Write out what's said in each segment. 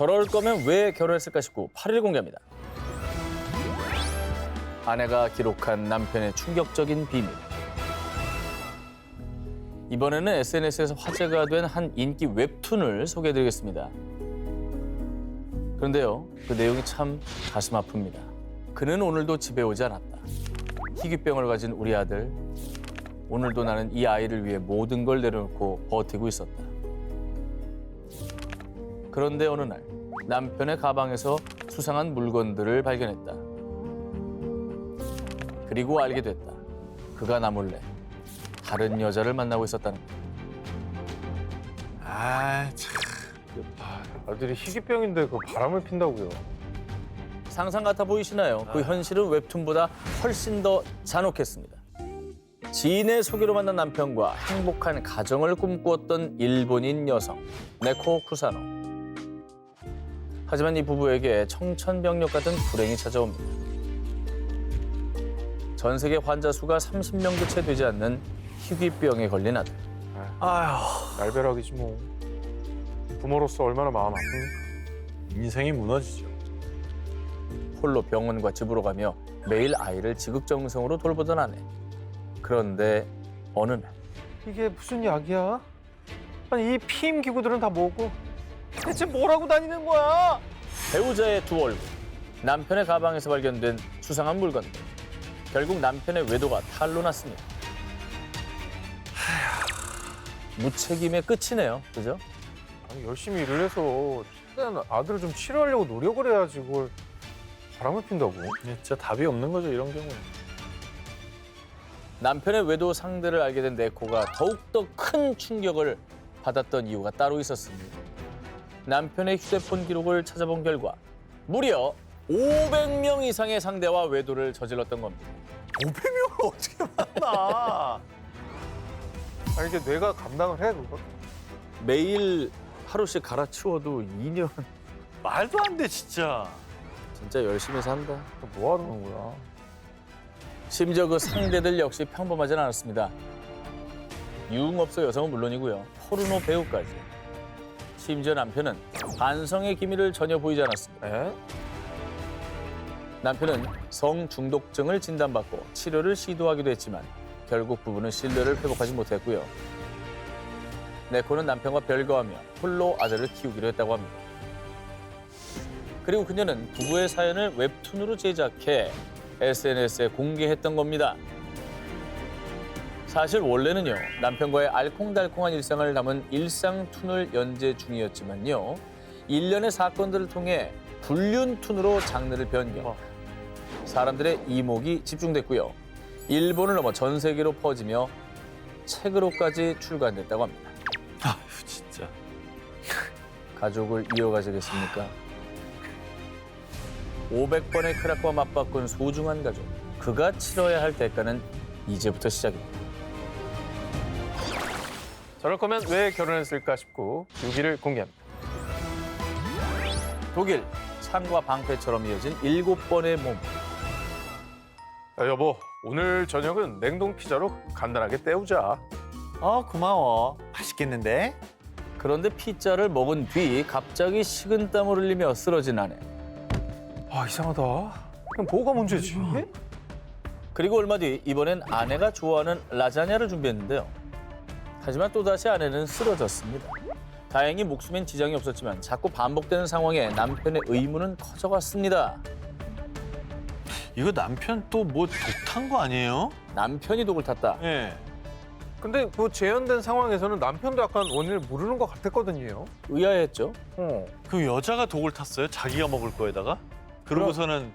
저럴 거면 왜 결혼했을까 싶고 8일 공개합니다. 아내가 기록한 남편의 충격적인 비밀. 이번에는 SNS에서 화제가 된 한 인기 웹툰을 소개해드리겠습니다. 그런데요, 그 내용이 참 가슴 아픕니다. 그는 오늘도 집에 오지 않았다. 희귀병을 가진 우리 아들. 오늘도 나는 이 아이를 위해 모든 걸 내려놓고 버티고 있었다. 그런데 어느 날 남편의 가방에서 수상한 물건들을 발견했다. 그리고 알게 됐다. 그가 나 몰래 다른 여자를 만나고 있었다는 것. 아, 참. 아들이 희귀병인데 그 바람을 핀다고요. 상상 같아 보이시나요? 그 현실은 웹툰보다 훨씬 더 잔혹했습니다. 지인의 소개로 만난 남편과 행복한 가정을 꿈꾸었던 일본인 여성 네코 쿠사노. 하지만 이 부부에게 청천벽력 같은 불행이 찾아옵니다. 전 세계 환자 수가 30명도 채 되지 않는 희귀병에 걸린 아들. 아휴, 날벼락이지 뭐. 부모로서 얼마나 마음 아픕니까? 인생이 무너지죠. 홀로 병원과 집으로 가며 매일 아이를 지극정성으로 돌보던 아내. 그런데 어느 날 이게 무슨 약이야? 아니 이 피임 기구들은 다 뭐고? 대체 뭘 하고 다니는 거야? 배우자의 두 얼굴, 남편의 가방에서 발견된 수상한 물건들. 결국 남편의 외도가 탄로 났습니다. 무책임의 끝이네요, 그죠? 아니, 열심히 일을 해서 최대한 아들을 좀 치료하려고 노력을 해야지 그걸 바람을 핀다고? 진짜 답이 없는 거죠, 이런 경우는. 남편의 외도 상대를 알게 된 네코가 더욱더 큰 충격을 받았던 이유가 따로 있었습니다. 남편의 휴대폰 기록을 찾아본 결과 무려 500명 이상의 상대와 외도를 저질렀던 겁니다. 500명을 어떻게 만나? 아니 이게 뇌가 감당을 해 그거? 매일 하루씩 갈아치워도 2년. 말도 안 돼, 진짜. 진짜 열심히 산다. 뭐 하는 거야? 심지어 그 상대들 역시 평범하진 않았습니다. 유흥업소 여성은 물론이고요. 포르노 배우까지. 심지어 남편은 반성의 기미를 전혀 보이지 않았습니다. 에? 남편은 성중독증을 진단받고 치료를 시도하기도 했지만 결국 부부는 신뢰를 회복하지 못했고요. 네코는 남편과 별거하며 홀로 아들을 키우기로 했다고 합니다. 그리고 그녀는 부부의 사연을 웹툰으로 제작해 SNS에 공개했던 겁니다. 사실 원래는요, 남편과의 알콩달콩한 일상을 담은 일상툰을 연재 중이었지만요, 일련의 사건들을 통해 불륜툰으로 장르를 변경. 사람들의 이목이 집중됐고요. 일본을 넘어 전 세계로 퍼지며 책으로까지 출간됐다고 합니다. 아휴, 진짜. 가족을 이어가시겠습니까? 500번의 크락과 맞바꾼 소중한 가족. 그가 치러야 할 대가는 이제부터 시작입니다. 저럴 거면 왜 결혼했을까 싶고 6위를 공개합니다. 독일, 창과 방패처럼 이어진 7번의 몸. 야, 여보, 오늘 저녁은 냉동 피자로 간단하게 때우자. 고마워. 맛있겠는데? 그런데 피자를 먹은 뒤 갑자기 식은땀을 흘리며 쓰러진 아내. 아, 이상하다. 그럼 뭐가 문제지? 그리고 얼마 뒤 이번엔 아내가 좋아하는 라자냐를 준비했는데요. 하지만 또다시 아내는 쓰러졌습니다. 다행히 목숨엔 지장이 없었지만 자꾸 반복되는 상황에 남편의 의문은 커져갔습니다. 이거 남편 또 뭐 독 탄 거 아니에요? 남편이 독을 탔다. 예. 근데 그 재현된 상황에서는 남편도 약간 원인을 모르는 것 같았거든요. 의아했죠. 그 여자가 독을 탔어요? 자기가 먹을 거에다가? 그러고서는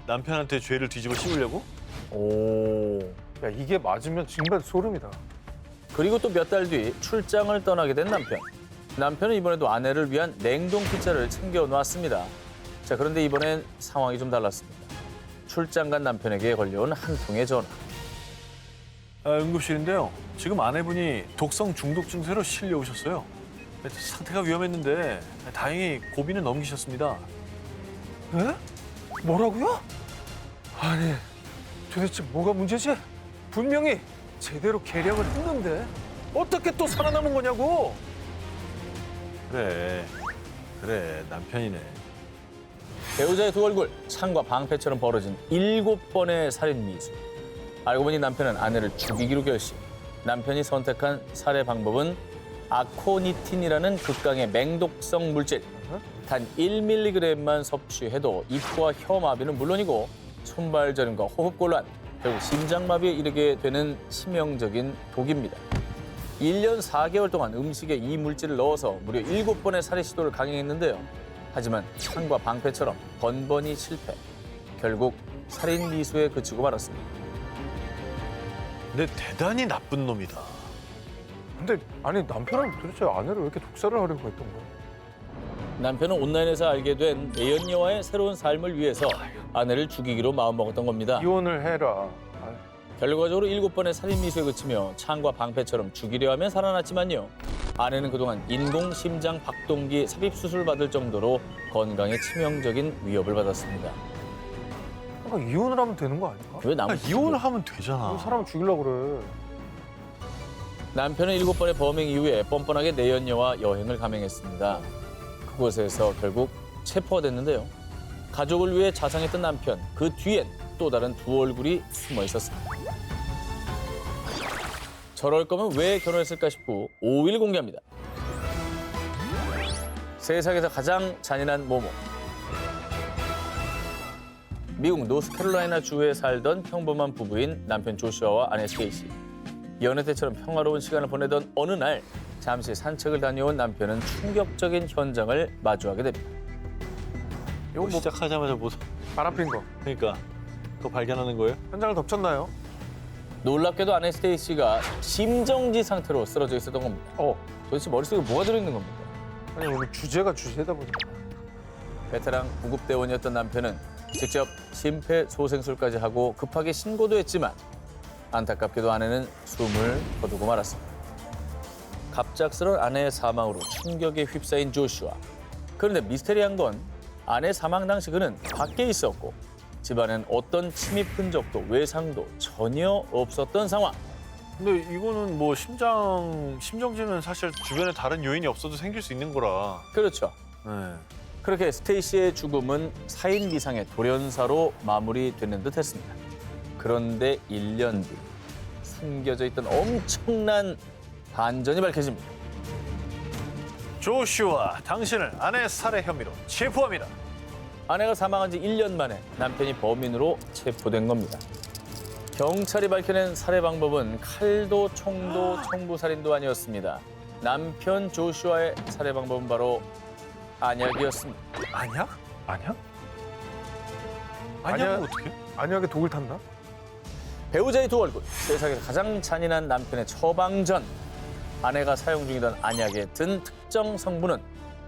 남편한테 죄를 뒤집어 씌우려고? 오. 야, 이게 맞으면 정말 소름이다. 그리고 또 몇 달 뒤 출장을 떠나게 된 남편. 남편은 이번에도 아내를 위한 냉동 피자를 챙겨놨습니다. 자, 그런데 이번엔 상황이 좀 달랐습니다. 출장 간 남편에게 걸려온 한 통의 전화. 응급실인데요. 지금 아내분이 독성 중독 증세로 실려오셨어요. 상태가 위험했는데 다행히 고비는 넘기셨습니다. 에? 뭐라고요? 아니, 도대체 뭐가 문제지? 분명히 제대로 계량을 했는데 어떻게 또 살아남은 거냐고? 그래. 그래, 남편이네. 배우자의 두 얼굴, 창과 방패처럼 벌어진 7번의 살인 미수. 알고 보니 남편은 아내를 죽이기로 결심. 남편이 선택한 살해 방법은 아코니틴이라는 극강의 맹독성 물질. 단 1mg만 섭취해도 입과 혀 마비는 물론이고 손발 저림과 호흡곤란, 결국 심장마비에 이르게 되는 치명적인 독입니다. 1년 4개월 동안 음식에 이 물질을 넣어서 무려 7번의 살해 시도를 강행했는데요. 하지만 창과 방패처럼 번번이 실패. 결국 살인 미수에 그치고 말았습니다. 근데 대단히 나쁜 놈이다. 근데 아니 남편은 도대체 아내를 왜 이렇게 독살을 하려고 했던 거야? 남편은 온라인에서 알게 된 내연녀와의 새로운 삶을 위해서 아내를 죽이기로 마음먹었던 겁니다. 이혼을 해라. 아유, 결과적으로 7번의 살인 미수에 그치며 창과 방패처럼 죽이려 하면 살아났지만요. 아내는 그동안 인공심장 박동기 삽입 수술 받을 정도로 건강에 치명적인 위협을 받았습니다. 그러니까 이혼을 하면 되는 거 아닌가? 왜 남을 이혼을 하면 되잖아. 사람을 죽이려고 그래. 남편은 7번의 범행 이후에 뻔뻔하게 내연녀와 여행을 감행했습니다. 그곳에서 결국 체포가 됐는데요. 가족을 위해 자상했던 남편, 그 뒤엔 또 다른 두 얼굴이 숨어 있었습니다. 저럴 거면 왜 결혼했을까 싶고 5일 공개합니다. 세상에서 가장 잔인한 모모. 미국 노스캐롤라이나 주에 살던 평범한 부부인 남편 조슈아와 아내 스테이시. 연애 때처럼 평화로운 시간을 보내던 어느 날 잠시 산책을 다녀온 남편은 충격적인 현장을 마주하게 됩니다. 이거 뭐 시작하자마자 뭐 바람핀 거. 그러니까 그거 발견하는 거예요? 현장을 덮쳤나요? 놀랍게도 아내 스테이시가 심정지 상태로 쓰러져 있었던 겁니다. 도대체 머릿속에 뭐가 들어있는 겁니까? 아니 오늘 주제가 주제다 보니까. 베테랑 구급대원이었던 남편은 직접 심폐소생술까지 하고 급하게 신고도 했지만 안타깝게도 아내는 숨을 거두고 말았습니다. 갑작스러운 아내의 사망으로 충격에 휩싸인 조슈아. 그런데 미스테리한 건 아내 사망 당시 그는 밖에 있었고 집안엔 어떤 침입 흔적도 외상도 전혀 없었던 상황. 근데 이거는 뭐 심정지는 사실 주변에 다른 요인이 없어도 생길 수 있는 거라. 그렇죠. 네. 그렇게 스테이시의 죽음은 사인 미상의 돌연사로 마무리되는 듯했습니다. 그런데 1년 뒤 숨겨져 있던 엄청난 반전이 밝혀집니다. 조슈아, 당신을 아내 살해 혐의로 체포합니다. 아내가 사망한 지 1년 만에 남편이 범인으로 체포된 겁니다. 경찰이 밝혀낸 살해 방법은 칼도 총도 청부살인도 아니었습니다. 남편 조슈아의 살해 방법은 바로 안약이었습니다. 아니야? 아니야? 아니야? 어떻게? 안약에 독을 탔나? 배우자의 두 얼굴, 세상에서 가장 잔인한 남편의 처방전. 아내가 사용 중이던 안약에 든 특정 성분은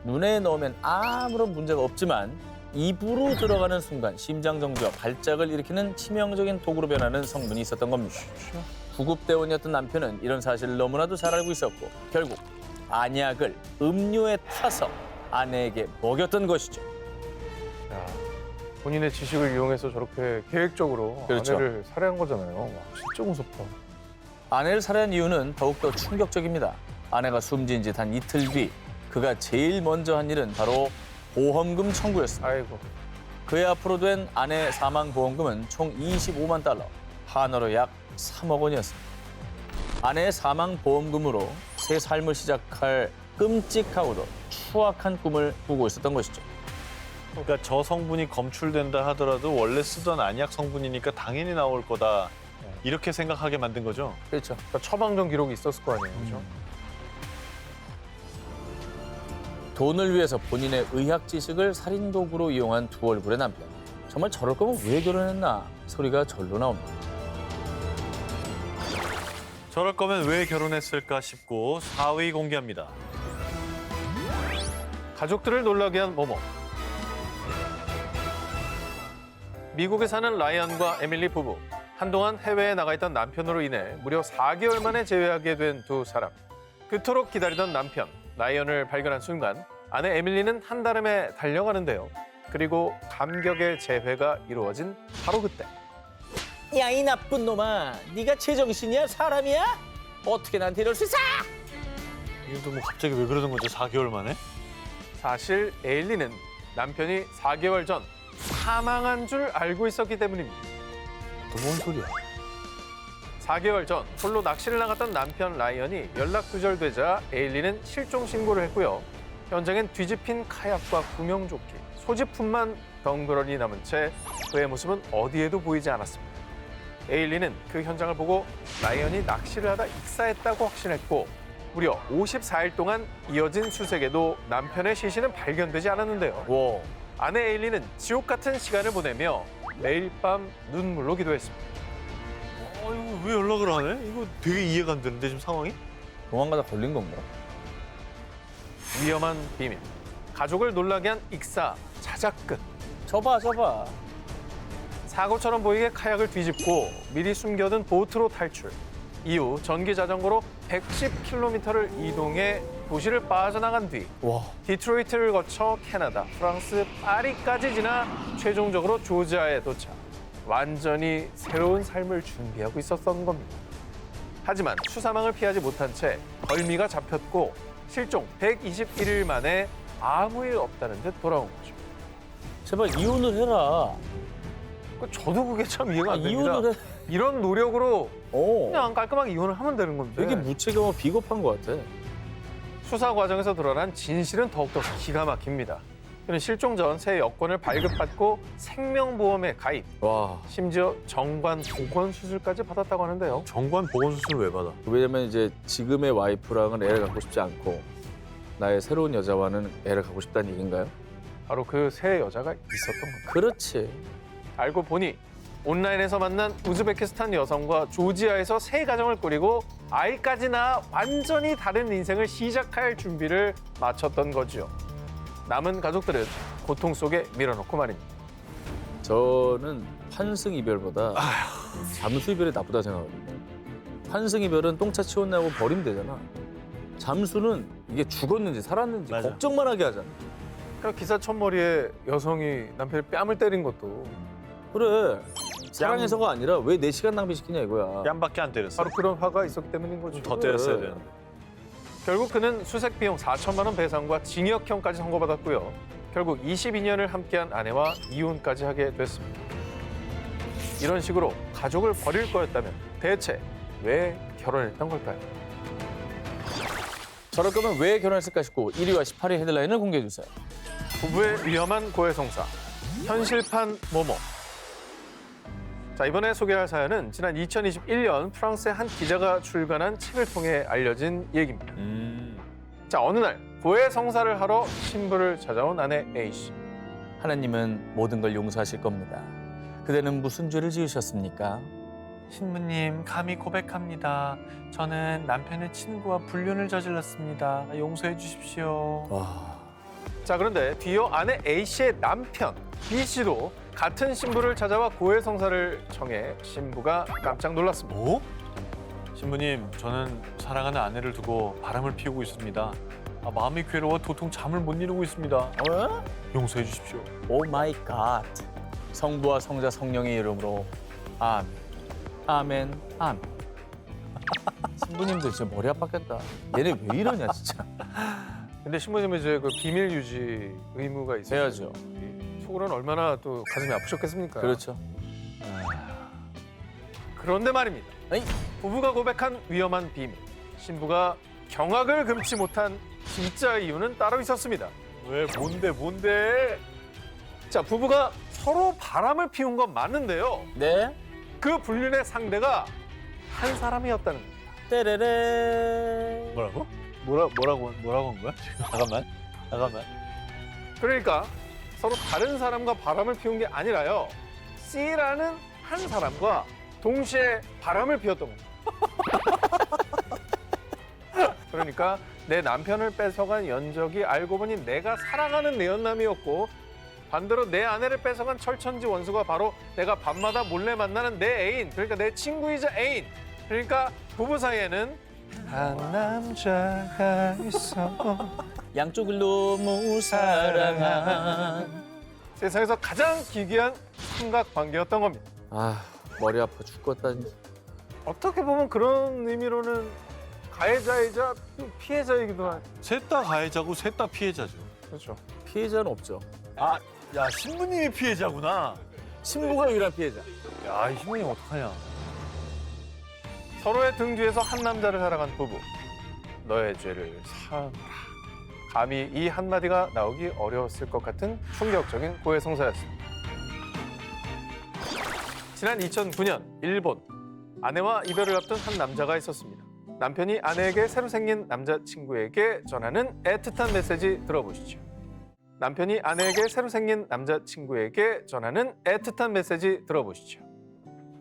눈에 넣으면 아무런 문제가 없지만 입으로 들어가는 순간 심장정지와 발작을 일으키는 치명적인 독으로 변하는 성분이 있었던 겁니다. 구급대원이었던 남편은 이런 사실을 너무나도 잘 알고 있었고 결국 안약을 음료에 타서 아내에게 먹였던 것이죠. 야, 본인의 지식을 이용해서 저렇게 계획적으로 그렇죠. 아내를 살해한 거잖아요. 와, 진짜 무섭다. 아내를 살해한 이유는 더욱더 충격적입니다. 아내가 숨진 지 단 이틀 뒤 그가 제일 먼저 한 일은 바로 보험금 청구였습니다. 아이고. 그의 앞으로 된 아내 사망 보험금은 총 25만 달러, 한화로 약 3억 원이었습니다. 아내의 사망 보험금으로 새 삶을 시작할 끔찍하고도 추악한 꿈을 꾸고 있었던 것이죠. 그러니까 저 성분이 검출된다 하더라도 원래 쓰던 안약 성분이니까 당연히 나올 거다. 이렇게 생각하게 만든 거죠? 그렇죠. 그러니까 처방전 기록이 있었을 거 아니에요, 그죠? 돈을 위해서 본인의 의학 지식을 살인 도구로 이용한 두 얼굴의 남편. 정말 저럴 거면 왜 결혼했나 소리가 절로 나옵니다. 저럴 거면 왜 결혼했을까 싶고 4위 공개합니다. 가족들을 놀라게 한 모모. 미국에 사는 라이언과 에밀리 부부. 한동안 해외에 나가 있던 남편으로 인해 무려 4개월 만에 재회하게 된 두 사람. 그토록 기다리던 남편, 라이언을 발견한 순간 아내 에밀리는 한달음에 달려가는데요. 그리고 감격의 재회가 이루어진 바로 그때. 야, 이 나쁜 놈아. 네가 제정신이야? 사람이야? 어떻게 나한테 이럴 수 있어? 이것도 뭐 갑자기 왜 그러는 거죠? 4개월 만에? 사실 에일리는 남편이 4개월 전 사망한 줄 알고 있었기 때문입니다. 또 뭔 소리야? 4개월 전 홀로 낚시를 나갔던 남편 라이언이 연락 두절되자 에일리는 실종 신고를 했고요. 현장엔 뒤집힌 카약과 구명조끼, 소지품만 덩그러니 남은 채 그의 모습은 어디에도 보이지 않았습니다. 에일리는 그 현장을 보고 라이언이 낚시를 하다 익사했다고 확신했고 무려 54일 동안 이어진 수색에도 남편의 시신은 발견되지 않았는데요. 와. 아내 에일리는 지옥 같은 시간을 보내며 매일 밤 눈물로 기도했습니다. 이거 왜 연락을 안 해? 이거 되게 이해가 안 되는데 지금 상황이? 도망가다 걸린 건가? 위험한 비밀. 가족을 놀라게 한 익사 자작극. 저봐. 사고처럼 보이게 카약을 뒤집고 미리 숨겨둔 보트로 탈출. 이후 전기 자전거로 110km를 이동해 도시를 빠져나간 뒤 와. 디트로이트를 거쳐 캐나다, 프랑스, 파리까지 지나 최종적으로 조지아에 도착. 완전히 새로운 삶을 준비하고 있었던 겁니다. 하지만 수사망을 피하지 못한 채 벌미가 잡혔고 실종 121일 만에 아무 일 없다는 듯 돌아온 거죠. 제발 이혼을 해라. 저도 그게 참 이해가 안 됩니다. 이혼을 해. 이런 노력으로 어. 그냥 깔끔하게 이혼을 하면 되는 건데. 되게 무책임하고 비겁한 것 같아. 수사 과정에서 드러난 진실은 더욱더 기가 막힙니다. 그는 실종 전 새 여권을 발급받고 생명보험에 가입, 와. 심지어 정관 복원 수술까지 받았다고 하는데요. 정관 보건 수술을 왜 받아? 왜냐면 이제 지금의 와이프랑은 애를 갖고 싶지 않고 나의 새로운 여자와는 애를 갖고 싶다는 얘기인가요? 바로 그 새 여자가 있었던 겁니다. 그렇지. 알고 보니 온라인에서 만난 우즈베키스탄 여성과 조지아에서 새 가정을 꾸리고 아이까지 낳아 완전히 다른 인생을 시작할 준비를 마쳤던 거죠. 남은 가족들은 고통 속에 밀어넣고 말입니다. 저는 환승 이별보다 잠수 이별이 나쁘다 생각하거든요. 환승 이별은 똥차 치워내고 버리면 되잖아. 잠수는 이게 죽었는지 살았는지 맞아. 걱정만 하게 하잖아. 그러니까 기사 첫머리에 여성이 남편의 뺨을 때린 것도 그래. 사랑해서가 아니라 왜 내 시간 낭비시키냐 이거야. 뺨밖에 안 때렸어. 바로 그런 화가 있었기 때문인 거죠. 더 때렸어야 되는데. 결국 그는 수색 비용 4천만 원 배상과 징역형까지 선고받았고요. 결국 22년을 함께한 아내와 이혼까지 하게 됐습니다. 이런 식으로 가족을 버릴 거였다면 대체 왜 결혼했던 걸까요? 저럴 거면 왜 결혼했을까 싶고 1위와 18위 헤드라인을 공개해 주세요. 부부의 위험한 고해성사, 현실판 모모. 자, 이번에 소개할 사연은 지난 2021년 프랑스의 한 기자가 출간한 책을 통해 알려진 얘기입니다. 자, 어느 날 고해성사를 하러 신부를 찾아온 아내 A씨. 하나님은 모든 걸 용서하실 겁니다. 그대는 무슨 죄를 지으셨습니까? 신부님, 감히 고백합니다. 저는 남편의 친구와 불륜을 저질렀습니다. 용서해 주십시오. 와. 자, 그런데 뒤이어 아내 A씨의 남편 B씨도 같은 신부를 찾아와 고해성사를 청해 신부가 깜짝 놀랐습니다. 뭐? 신부님, 저는 사랑하는 아내를 두고 바람을 피우고 있습니다. 마음이 괴로워 도통 잠을 못 이루고 있습니다. 어? 용서해 주십시오. 오 마이 갓. 성부와 성자 성령의 이름으로 아멘. 아멘. 아멘. 신부님도 진짜 머리 아팠겠다. 얘네 왜 이러냐 진짜. 근데 신부님은 이제 그 비밀 유지 의무가 있어요. 해야죠. 속으로는 얼마나 또 가슴이 아프셨겠습니까? 그렇죠. 그런데 말입니다. 아니. 부부가 고백한 위험한 비밀. 신부가 경악을 금치 못한 진짜 이유는 따로 있었습니다. 왜? 뭔데? 자, 부부가 서로 바람을 피운 건 맞는데요. 네. 그 불륜의 상대가 한 사람이었다는 겁니다. 떼레레. 뭐라고? 뭐라고 한 거야? 잠깐만. 그러니까 서로 다른 사람과 바람을 피운 게 아니라요. C라는 한 사람과 동시에 바람을 피웠던 겁니다. 그러니까 내 남편을 뺏어간 연적이 알고 보니 내가 사랑하는 내 연남이었고 반대로 내 아내를 뺏어간 철천지 원수가 바로 내가 밤마다 몰래 만나는 내 애인, 그러니까 내 친구이자 애인. 그러니까 부부 사이에는 한 남자가 있어. 양쪽을 너무 사랑한. 세상에서 가장 기괴한 삼각관계였던 겁니다. 아 머리 아파 죽겠다. 어떻게 보면 그런 의미로는 가해자이자 피해자이기도 한. 셋 다 가해자고 셋 다 피해자죠. 그렇죠. 피해자는 없죠. 아, 야 신부님이 피해자구나. 신부가 유일한 피해자. 야, 이 신부님 어떡하냐. 서로의 등 뒤에서 한 남자를 사랑한 부부. 너의 죄를 사하노라. 감히 이 한마디가 나오기 어려웠을 것 같은 충격적인 고해성사였습니다. 지난 2009년 일본. 아내와 이별을 앞둔 한 남자가 있었습니다. 남편이 아내에게 새로 생긴 남자친구에게 전하는 애틋한 메시지 들어보시죠. 남편이 아내에게 새로 생긴 남자친구에게 전하는 애틋한 메시지 들어보시죠.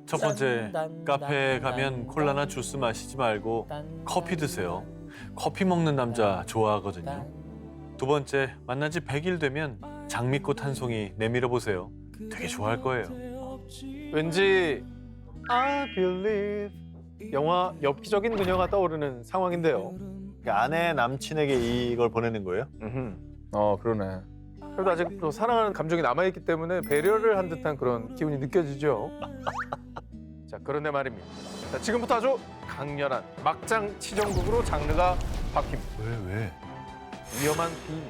첫 번째, 카페에 가면 콜라나 주스 마시지 말고 커피 드세요. 커피 먹는 남자 좋아하거든요. 두 번째, 만난 지 100일 되면 장미꽃 한 송이 내밀어 보세요. 되게 좋아할 거예요. 왠지 I believe 영화 엽기적인 그녀가 떠오르는 상황인데요. 그러니까 아내 남친에게 이걸 보내는 거예요? 그러네. 그래도 아직 또 사랑하는 감정이 남아있기 때문에 배려를 한 듯한 그런 기운이 느껴지죠. 자, 그런데 말입니다. 자, 지금부터 아주 강렬한 막장 치정극으로 장르가 바뀝니다. 왜? 위험한 비밀,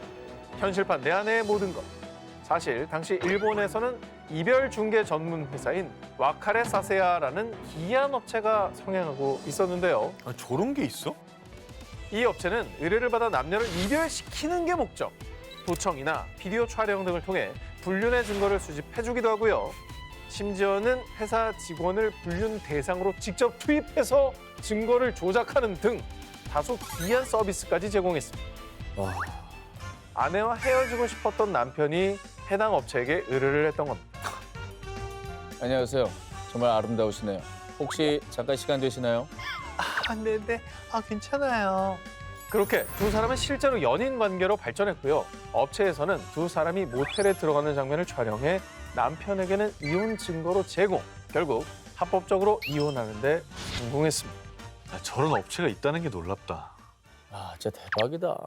현실판 내 안의 모든 것. 사실 당시 일본에서는 이별 중개 전문 회사인 와카레 사세야라는 기이한 업체가 성행하고 있었는데요. 아, 저런 게 있어? 이 업체는 의뢰를 받아 남녀를 이별시키는 게 목적. 도청이나 비디오 촬영 등을 통해 불륜의 증거를 수집해주기도 하고요. 심지어는 회사 직원을 불륜 대상으로 직접 투입해서 증거를 조작하는 등 다소 기이한 서비스까지 제공했습니다. 와. 아내와 헤어지고 싶었던 남편이 해당 업체에게 의뢰를 했던 겁니다. 안녕하세요. 정말 아름다우시네요. 혹시 잠깐 시간 되시나요? 아, 네네. 아, 괜찮아요. 그렇게 두 사람은 실제로 연인 관계로 발전했고요. 업체에서는 두 사람이 모텔에 들어가는 장면을 촬영해 남편에게는 이혼 증거로 제공. 결국 합법적으로 이혼하는 데 성공했습니다. 아, 저런 업체가 있다는 게 놀랍다. 아, 진짜 대박이다.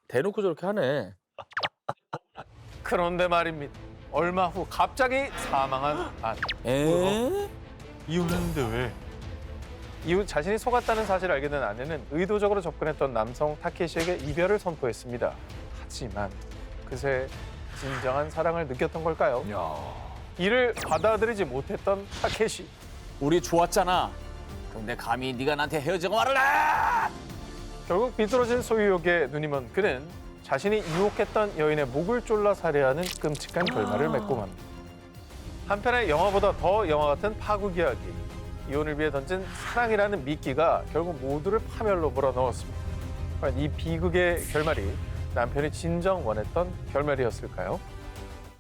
대놓고 저렇게 하네. 그런데 말입니다. 얼마 후 갑자기 사망한 아내. 에? 이혼했는데 왜? 이후 자신이 속았다는 사실을 알게 된 아내는 의도적으로 접근했던 남성 타케시에게 이별을 선포했습니다. 하지만 그새 진정한 사랑을 느꼈던 걸까요? 야. 이를 받아들이지 못했던 타케시. 우리 좋았잖아. 근데 감히 네가 나한테 헤어지고 말을 해! 결국 비뚤어진 소유욕에 눈이 먼 그는 자신이 유혹했던 여인의 목을 졸라 살해하는 끔찍한 결말을 맺고 맙니다. 한편의 영화보다 더 영화 같은 파국 이야기. 이혼을 위해 던진 사랑이라는 미끼가 결국 모두를 파멸로 몰아넣었습니다. 과연 이 비극의 결말이 남편이 진정 원했던 결말이었을까요?